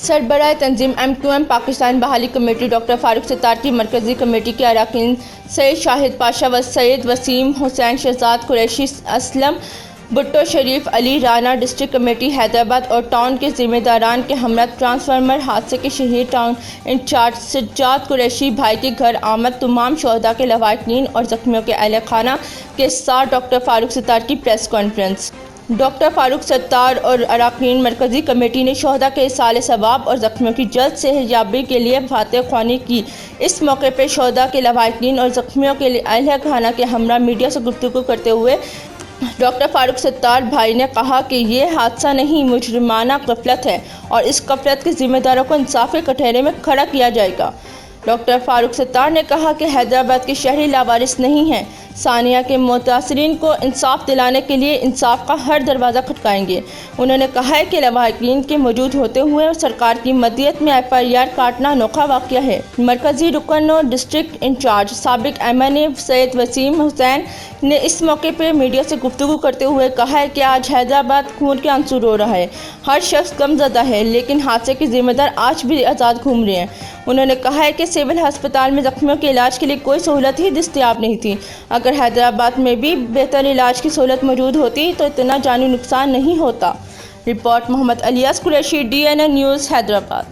सरबराह तंजीम MQM Pakistan बहाली committee doctor Farooq Sattar की मरकज़ी कमेटी के अरकान सैयद शाहिद पाशा व सैयद वसीम हुसैन शहजाद कुरैशी असलम भुट्टो शरीफ अली राना डिस्ट्रिक्ट कमेटी हैदराबाद और टाउन के ज़िम्मेदारान के हमरा ट्रांसफार्मर हादसे के शहीद टाउन इंचार्ज सज्जाद कुरैशी भाई के घर आमद तमाम शहदा के लवाहिकीन और ज़ख्मियों के अहल खाना के साथ डॉक्टर फारूक सत्तार की press conference. Doctor Farooq Sattar और अरकान मरकज़ी कमेटी ने शहदा के इसाले सवाब और ज़ख्मियों की जल्द सेहतयाबी के लिए फातह ख्वानी की। इस मौके पर शहदा के लवाहिकीन और ज़ख्मियों के अहल खाना के हमरा मीडिया से गुफ्तगू करते हुए डॉक्टर फारूक सत्तार भाई ने कहा कि ये हादसा नहीं मुजरिमाना गफलत है और इस गफलत के ज़िम्मेदारों को इंसाफ के कटहरे में खड़ा किया जाएगा। डॉक्टर फारूक सत्तार ने कहा कि हैदराबाद के शहरी लावारिस नहीं हैं। सानिया के मुतासरीन को इंसाफ दिलाने के लिए इंसाफ का हर दरवाज़ा खटकाएंगे। उन्होंने कहा है कि लवाहिकीन के मौजूद होते हुए सरकार की मदीयत में FIR काटना अनोखा वाक़या है। मरकज़ी रुकन और डिस्ट्रिक्ट इंचार्ज साबिक MNA सैयद वसीम हुसैन ने इस मौके पर मीडिया से गुफ्तगू करते हुए कहा है कि आज हैदराबाद खून के आंसू रो रहा है। हर शख्स गमज़दा है, लेकिन हादसे के ज़िम्मेदार आज भी आज़ाद घूम रहे हैं। उन्होंने कहा है कि सिविल अस्पताल में ज़ख्मियों के इलाज के लिए कोई सहूलत ही दस्तयाब नहीं थी। अगर हैदराबाद में भी बेहतर इलाज की सहूलत मौजूद होती तो इतना जानी नुकसान नहीं होता। Report Mohammad Ilyas Qureshi, DNN news, Hyderabad.